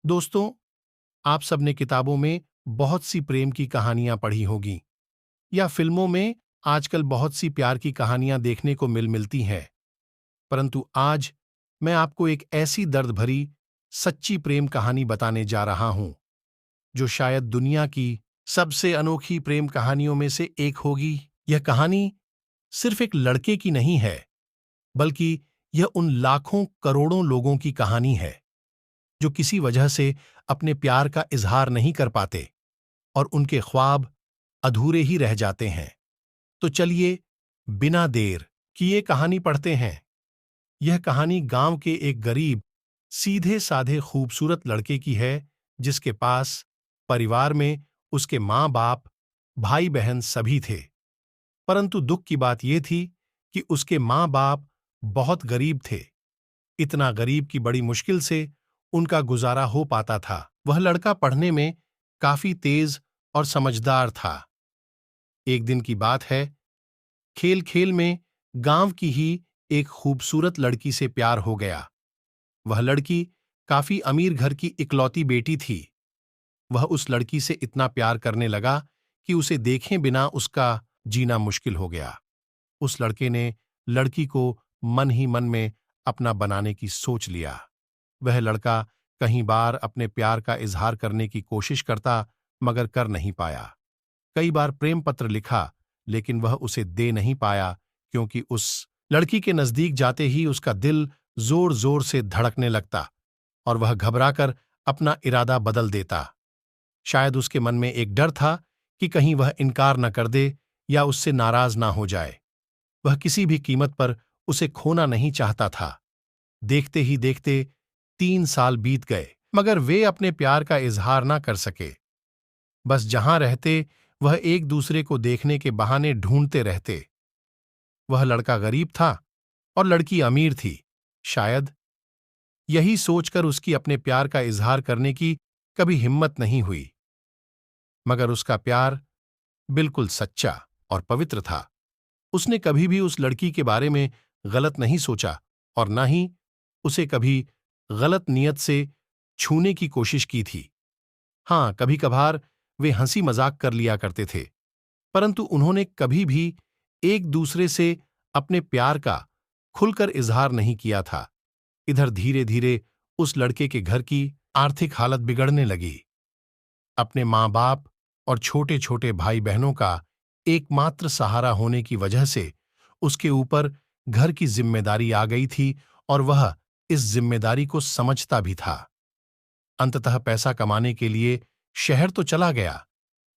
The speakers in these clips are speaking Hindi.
दोस्तों, आप सबने किताबों में बहुत सी प्रेम की कहानियां पढ़ी होगी या फिल्मों में आजकल बहुत सी प्यार की कहानियां देखने को मिलती हैं। परंतु आज मैं आपको एक ऐसी दर्द भरी सच्ची प्रेम कहानी बताने जा रहा हूं जो शायद दुनिया की सबसे अनोखी प्रेम कहानियों में से एक होगी। यह कहानी सिर्फ एक लड़के की नहीं है, बल्कि यह उन लाखों करोड़ों लोगों की कहानी है जो किसी वजह से अपने प्यार का इजहार नहीं कर पाते और उनके ख्वाब अधूरे ही रह जाते हैं। तो चलिए, बिना देर किए कहानी पढ़ते हैं। यह कहानी गांव के एक गरीब, सीधे साधे खूबसूरत लड़के की है जिसके पास परिवार में उसके माँ बाप, भाई बहन सभी थे। परंतु दुख की बात यह थी कि उसके माँ बाप बहुत गरीब थे। इतना गरीब कि बड़ी मुश्किल से उनका गुजारा हो पाता था। वह लड़का पढ़ने में काफी तेज और समझदार था। एक दिन की बात है, खेल खेल में गांव की ही एक खूबसूरत लड़की से प्यार हो गया। वह लड़की काफी अमीर घर की इकलौती बेटी थी। वह उस लड़की से इतना प्यार करने लगा कि उसे देखे बिना उसका जीना मुश्किल हो गया। उस लड़के ने लड़की को मन ही मन में अपना बनाने की सोच लिया। वह लड़का कहीं बार अपने प्यार का इजहार करने की कोशिश करता, मगर कर नहीं पाया। कई बार प्रेम पत्र लिखा, लेकिन वह उसे दे नहीं पाया, क्योंकि उस लड़की के नजदीक जाते ही उसका दिल जोर जोर से धड़कने लगता और वह घबराकर अपना इरादा बदल देता। शायद उसके मन में एक डर था कि कहीं वह इनकार न कर दे या उससे नाराज ना हो जाए। वह किसी भी कीमत पर उसे खोना नहीं चाहता था। देखते ही देखते 3 साल बीत गए, मगर वे अपने प्यार का इजहार ना कर सके। बस जहां रहते, वह एक दूसरे को देखने के बहाने ढूंढते रहते। वह लड़का गरीब था और लड़की अमीर थी। शायद यही सोचकर उसकी अपने प्यार का इजहार करने की कभी हिम्मत नहीं हुई। मगर उसका प्यार बिल्कुल सच्चा और पवित्र था। उसने कभी भी उस लड़की के बारे में गलत नहीं सोचा और न ही उसे कभी गलत नियत से छूने की कोशिश की थी। हाँ, कभी कभार वे हंसी मजाक कर लिया करते थे, परंतु उन्होंने कभी भी एक दूसरे से अपने प्यार का खुलकर इजहार नहीं किया था। इधर धीरे धीरे उस लड़के के घर की आर्थिक हालत बिगड़ने लगी। अपने माँ बाप और छोटे छोटे भाई बहनों का एकमात्र सहारा होने की वजह से उसके ऊपर घर की जिम्मेदारी आ गई थी और वह इस जिम्मेदारी को समझता भी था। अंततः पैसा कमाने के लिए शहर तो चला गया,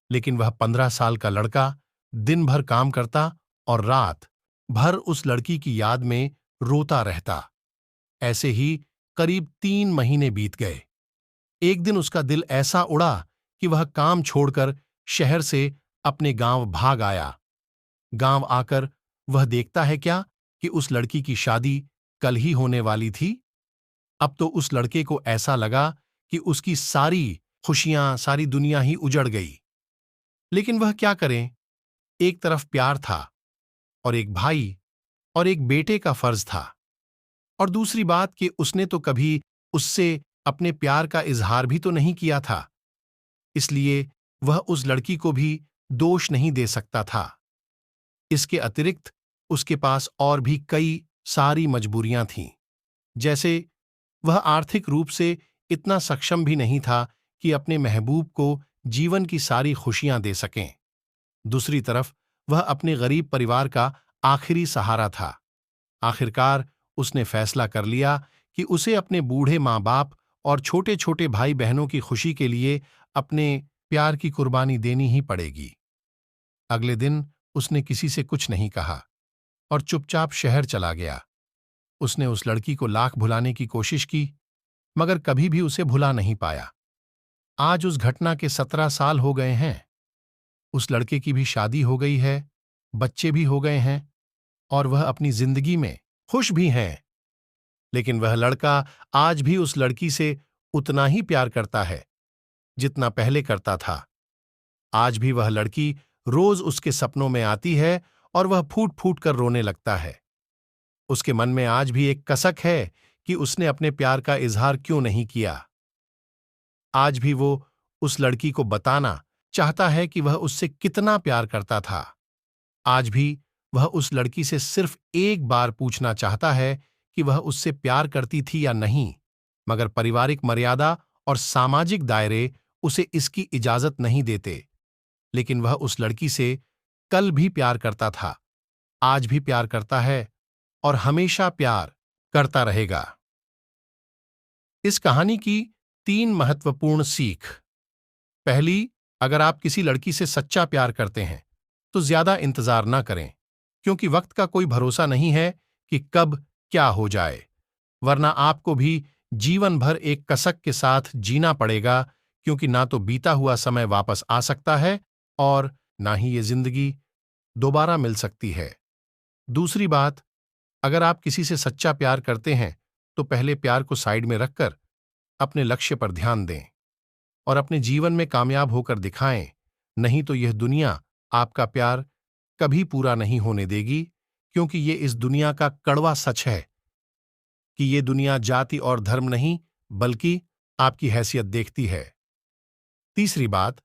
लेकिन वह 15 साल का लड़का दिन भर काम करता और रात भर उस लड़की की याद में रोता रहता। ऐसे ही करीब 3 महीने बीत गए। एक दिन उसका दिल ऐसा उड़ा कि वह काम छोड़कर शहर से अपने गांव भाग आया। गांव आकर वह देखता है क्या कि उस लड़की की शादी कल ही होने वाली थी। अब तो उस लड़के को ऐसा लगा कि उसकी सारी खुशियां, सारी दुनिया ही उजड़ गई। लेकिन वह क्या करे? एक तरफ प्यार था और एक भाई और एक बेटे का फर्ज था, और दूसरी बात कि उसने तो कभी उससे अपने प्यार का इजहार भी तो नहीं किया था। इसलिए वह उस लड़की को भी दोष नहीं दे सकता था। इसके अतिरिक्त उसके पास और भी कई सारी मजबूरियां थीं। जैसे वह आर्थिक रूप से इतना सक्षम भी नहीं था कि अपने महबूब को जीवन की सारी खुशियां दे सकें। दूसरी तरफ वह अपने गरीब परिवार का आखिरी सहारा था। आखिरकार उसने फैसला कर लिया कि उसे अपने बूढ़े माँ बाप और छोटे छोटे भाई बहनों की खुशी के लिए अपने प्यार की कुर्बानी देनी ही पड़ेगी। अगले दिन उसने किसी से कुछ नहीं कहा और चुपचाप शहर चला गया। उसने उस लड़की को लाख भुलाने की कोशिश की, मगर कभी भी उसे भुला नहीं पाया। आज उस घटना के 17 साल हो गए हैं। उस लड़के की भी शादी हो गई है, बच्चे भी हो गए हैं और वह अपनी जिंदगी में खुश भी हैं। लेकिन वह लड़का आज भी उस लड़की से उतना ही प्यार करता है जितना पहले करता था। आज भी वह लड़की रोज उसके सपनों में आती है और वह फूट फूट कर रोने लगता है। उसके मन में आज भी एक कसक है कि उसने अपने प्यार का इजहार क्यों नहीं किया। आज भी वो उस लड़की को बताना चाहता है कि वह उससे कितना प्यार करता था। आज भी वह उस लड़की से सिर्फ एक बार पूछना चाहता है कि वह उससे प्यार करती थी या नहीं, मगर पारिवारिक मर्यादा और सामाजिक दायरे उसे इसकी इजाजत नहीं देते। लेकिन वह उस लड़की से कल भी प्यार करता था, आज भी प्यार करता है और हमेशा प्यार करता रहेगा। इस कहानी की 3 महत्वपूर्ण सीख। पहली, अगर आप किसी लड़की से सच्चा प्यार करते हैं तो ज्यादा इंतजार ना करें, क्योंकि वक्त का कोई भरोसा नहीं है कि कब क्या हो जाए, वरना आपको भी जीवन भर एक कसक के साथ जीना पड़ेगा, क्योंकि ना तो बीता हुआ समय वापस आ सकता है और ना ही ये जिंदगी दोबारा मिल सकती है। दूसरी बात, अगर आप किसी से सच्चा प्यार करते हैं तो पहले प्यार को साइड में रखकर अपने लक्ष्य पर ध्यान दें और अपने जीवन में कामयाब होकर दिखाएं, नहीं तो यह दुनिया आपका प्यार कभी पूरा नहीं होने देगी, क्योंकि ये इस दुनिया का कड़वा सच है कि ये दुनिया जाति और धर्म नहीं बल्कि आपकी हैसियत देखती है। तीसरी बात,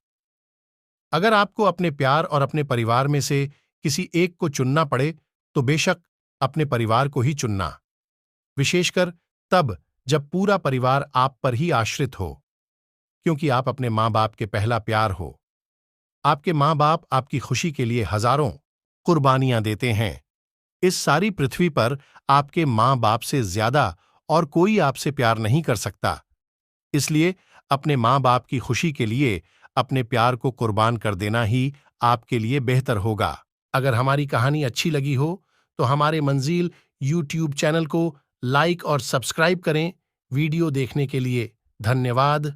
अगर आपको अपने प्यार और अपने परिवार में से किसी एक को चुनना पड़े तो बेशक अपने परिवार को ही चुनना, विशेषकर तब जब पूरा परिवार आप पर ही आश्रित हो, क्योंकि आप अपने माँ बाप के पहला प्यार हो। आपके माँ बाप आपकी खुशी के लिए हजारों कुर्बानियां देते हैं। इस सारी पृथ्वी पर आपके माँ बाप से ज्यादा और कोई आपसे प्यार नहीं कर सकता। इसलिए अपने माँ बाप की खुशी के लिए अपने प्यार को कुर्बान कर देना ही आपके लिए बेहतर होगा। अगर हमारी कहानी अच्छी लगी हो तो हमारे मंजिल यूट्यूब चैनल को लाइक और सब्सक्राइब करें। वीडियो देखने के लिए धन्यवाद।